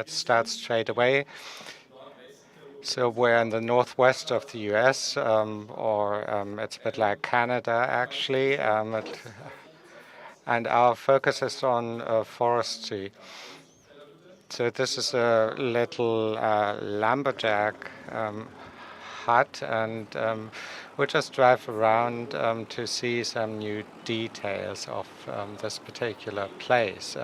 Let's start straight away. So we're in the northwest of the US, or it's a bit like Canada, actually. And our focus is on forestry. So this is a little lumberjack hut, and we'll just drive around to see some new details of this particular place.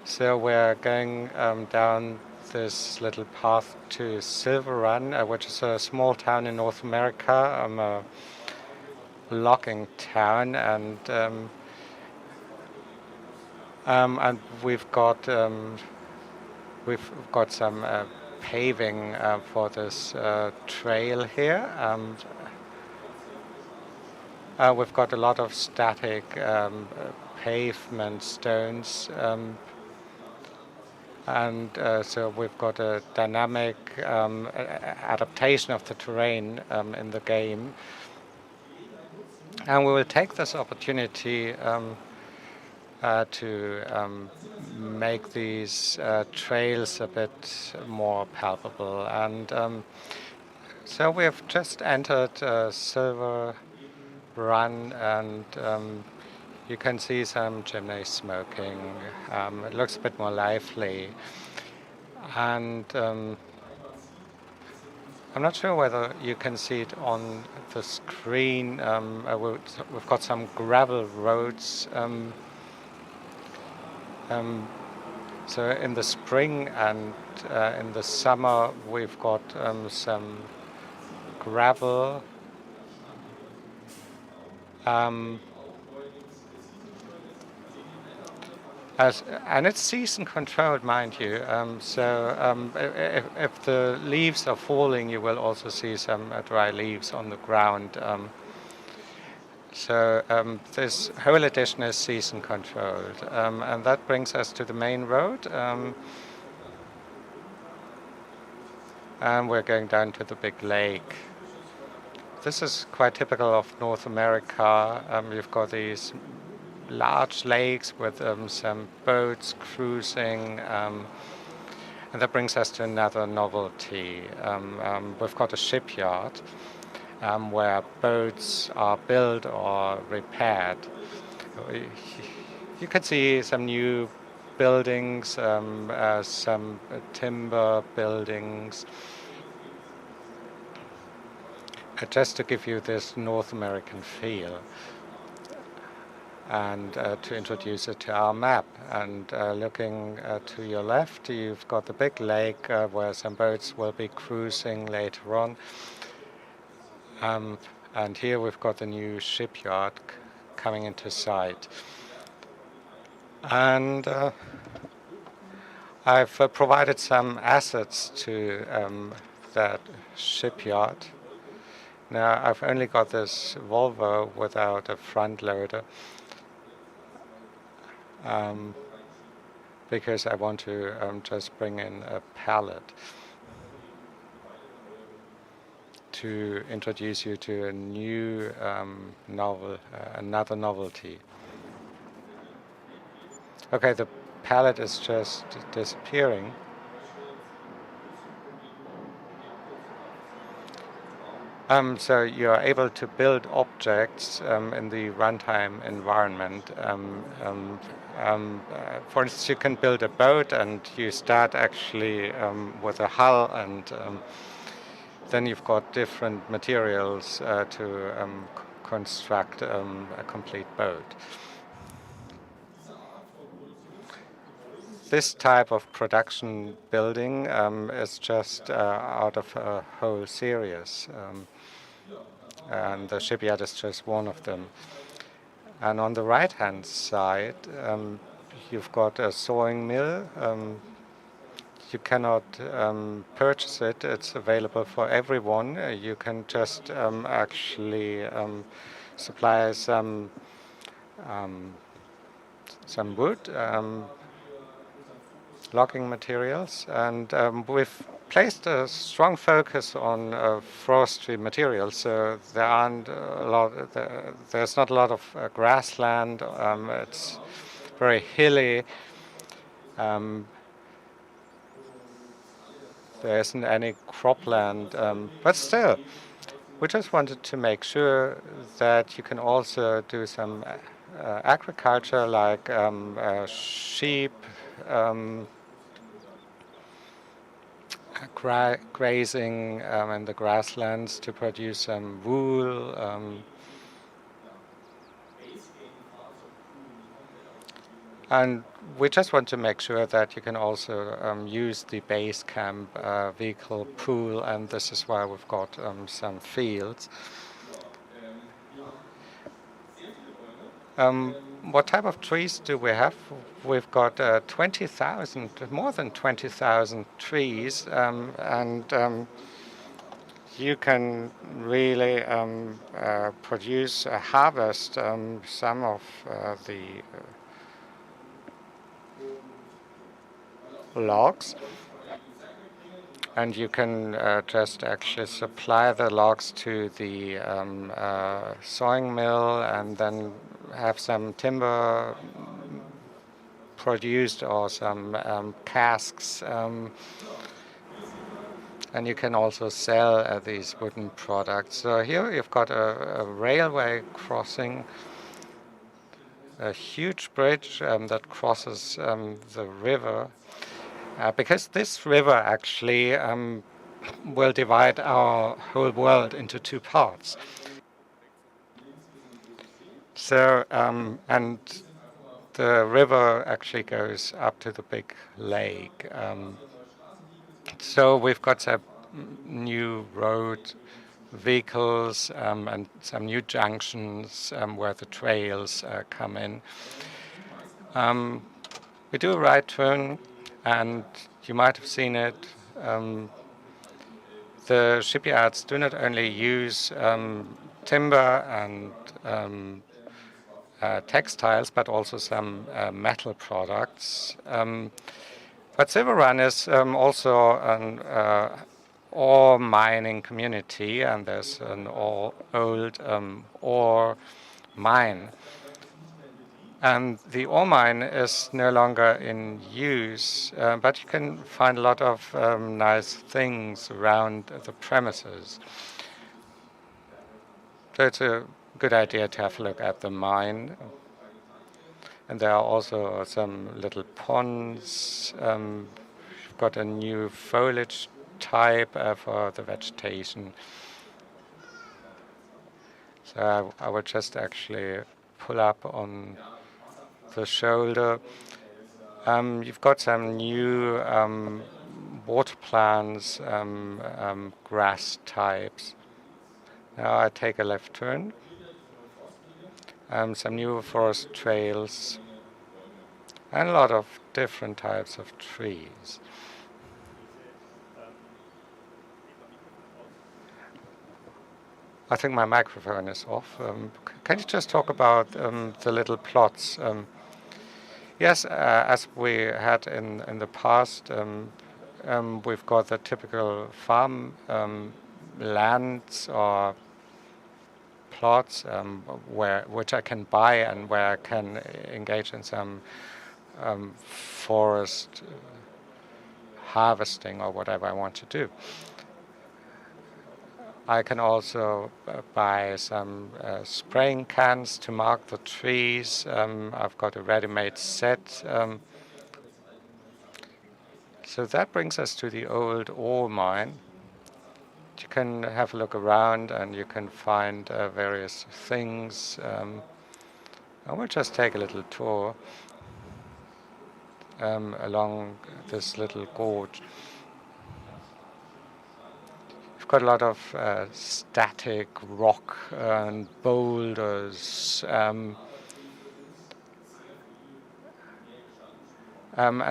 So we're going down this little path to Silverrun, which is a small town in North America, a logging town, and we've got some paving for this trail here. We've got a lot of static pavement stones. And so we've got a dynamic adaptation of the terrain in the game. And we will take this opportunity to make these trails a bit more palpable. And so we have just entered Silverrun, and you can see some chimneys smoking. It looks a bit more lively. And I'm not sure whether you can see it on the screen. We've got some gravel roads. So in the spring and in the summer, we've got some gravel. And it's season controlled, mind you. If the leaves are falling, you will also see some dry leaves on the ground. This whole edition is season controlled. And that brings us to the main road. And we're going down to the big lake. This is quite typical of North America. You've got these large lakes with some boats cruising, and that brings us to another novelty. We've got a shipyard where boats are built or repaired. You can see some new buildings, some timber buildings, just to give you this North American feel. And to introduce it to our map. And looking to your left, you've got the big lake where some boats will be cruising later on. And here we've got the new shipyard coming into sight. And I've provided some assets to that shipyard. Now, I've only got this Volvo without a front loader. Because I want to just bring in a pallet to introduce you to a new another novelty. Okay, the pallet is just disappearing. So you are able to build objects in the runtime environment. For instance, you can build a boat, and you start actually with a hull, and then you've got different materials to construct a complete boat. This type of production building is just out of a whole series. And the shipyard is just one of them. And on the right-hand side, you've got a sawing mill. You cannot purchase it. It's available for everyone. You can just actually supply some wood, logging materials, and we've placed a strong focus on forestry materials. So there's not a lot of grassland. It's very hilly. there isn't any cropland, but still, we just wanted to make sure that you can also do some agriculture like sheep, grazing in the grasslands to produce some wool. And we just want to make sure that you can also use the base camp vehicle pool, and this is why we've got some fields. What type of trees do we have? We've got 20,000, more than 20,000 trees, and you can really produce, harvest some of the logs, and you can just actually supply the logs to the sawing mill and then have some timber produced or some casks, and you can also sell these wooden products. So here you've got a railway crossing, a huge bridge that crosses the river, because this river actually will divide our whole world into two parts. So, and the river actually goes up to the big lake. So we've got some new road vehicles and some new junctions where the trails come in. We do a right turn, and you might have seen it. The shipyards do not only use timber and textiles, but also some metal products. But Silverrun is also an ore mining community, and there's an old ore mine. And the ore mine is no longer in use, but you can find a lot of nice things around the premises. So it's a good idea to have a look at the mine. And there are also some little ponds. We've got a new foliage type for the vegetation. So I will just actually pull up on the shoulder. You've got some new water plants, grass types. Now I take a left turn. Some new forest trails, and a lot of different types of trees. I think my microphone is off. Can you just talk about the little plots? Yes, as we had in the past, we've got the typical farm lands or plots which I can buy and where I can engage in some forest harvesting or whatever I want to do. I can also buy some spraying cans to mark the trees. I've got a ready-made set. So that brings us to the old ore mine. You can have a look around and you can find various things. I will just take a little tour along this little gorge. We've got a lot of static rock and boulders. And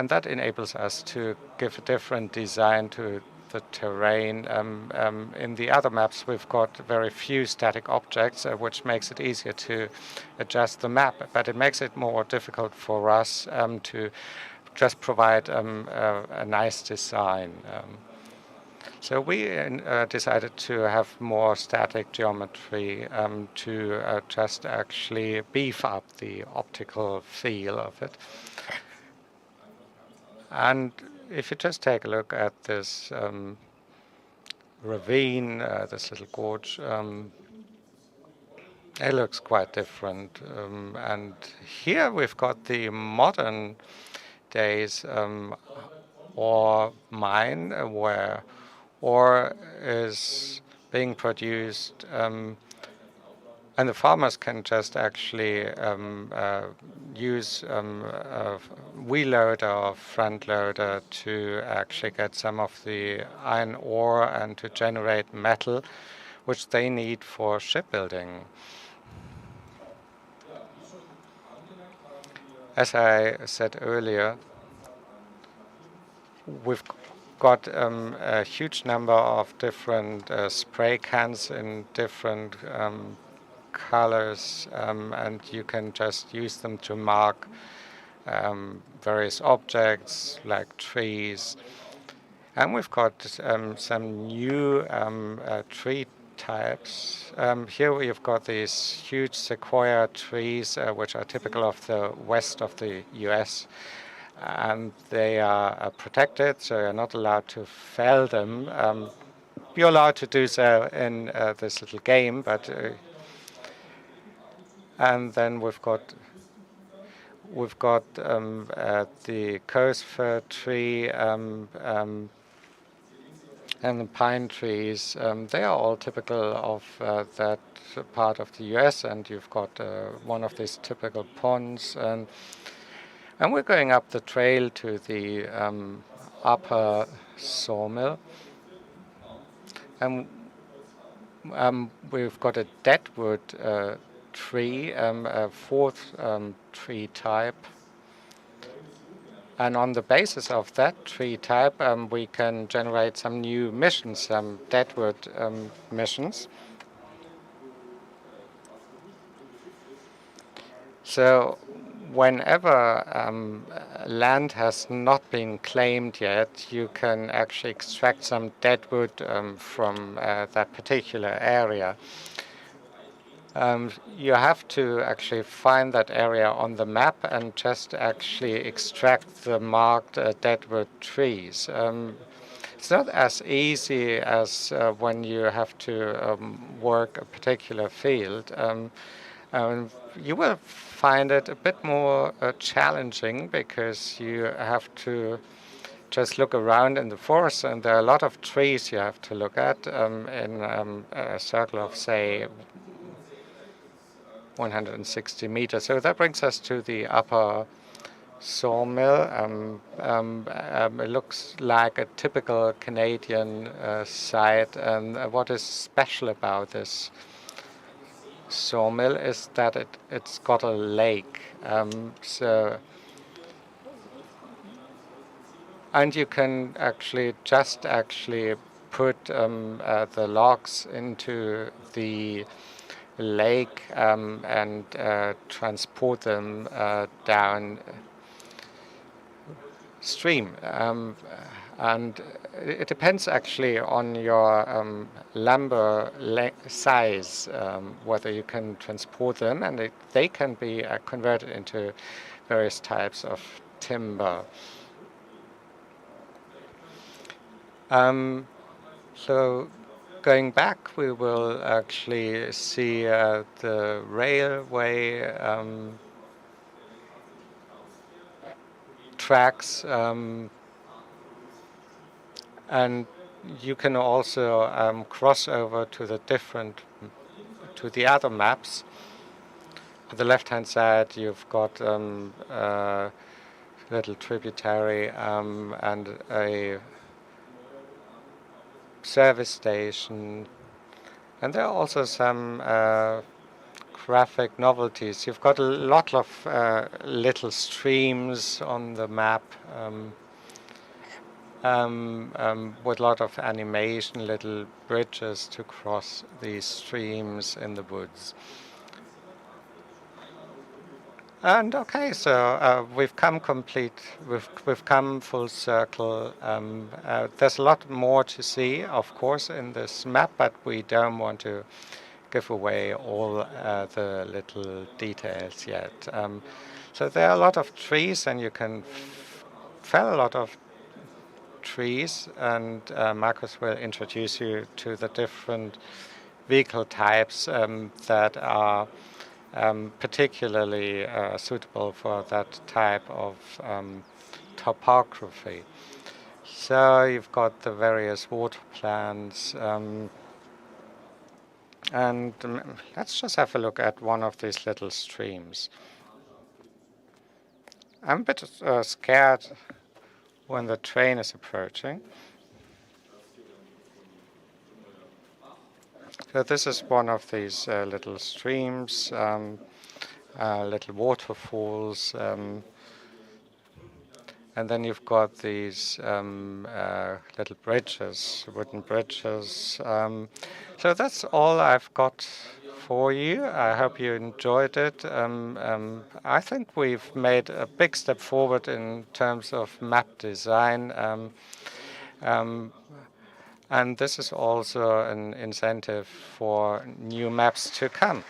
that enables us to give a different design to the terrain. In the other maps, we've got very few static objects, which makes it easier to adjust the map. But it makes it more difficult for us to just provide a nice design. So we decided to have more static geometry to just actually beef up the optical feel of it. And if you just take a look at this ravine, this little gorge, it looks quite different. And here we've got the modern days ore mine where ore is being produced, and the farmers can just actually use a wheel loader or front loader to actually get some of the iron ore and to generate metal, which they need for shipbuilding. As I said earlier, we've got a huge number of different spray cans in different colors, and you can just use them to mark various objects like trees. And we've got some new tree types. Here we've got these huge sequoia trees, which are typical of the west of the US. And they are protected, so you're not allowed to fell them. You're allowed to do so in this little game, but and then we've got the coast fir tree and the pine trees. They are all typical of that part of the US, and you've got one of these typical ponds. And we're going up the trail to the upper sawmill. And we've got a deadwood tree, a fourth tree type. And on the basis of that tree type, we can generate some new missions, some deadwood missions. So whenever land has not been claimed yet, you can actually extract some deadwood from that particular area. You have to actually find that area on the map and just actually extract the marked deadwood trees. It's not as easy as when you have to work a particular field. You will find it a bit more challenging because you have to just look around in the forest, and there are a lot of trees you have to look at in a circle of, say, 160 meters. So that brings us to the upper sawmill. It looks like a typical Canadian site, and what is special about this sawmill is that it's got a lake. And you can actually put the logs into the lake and transport them down stream. And it depends actually on your lumber size, whether you can transport them, and they can be converted into various types of timber. So going back, we will actually see the railway tracks, and you can also cross over to the other maps. On the left-hand side, you've got a little tributary and a service station, and there are also some graphic novelties. You've got a lot of little streams on the map with a lot of animation, little bridges to cross these streams in the woods. And okay, so we've come full circle. There's a lot more to see, of course, in this map, but we don't want to give away all the little details yet. So there are a lot of trees, and you can fell a lot of trees, and Marcus will introduce you to the different vehicle types that are particularly suitable for that type of topography. So you've got the various water plants, and let's just have a look at one of these little streams. I'm a bit scared when the train is approaching. So this is one of these little streams, little waterfalls, and then you've got these little bridges, wooden bridges. So that's all I've got for you. I hope you enjoyed it. I think we've made a big step forward in terms of map design. And this is also an incentive for new maps to come.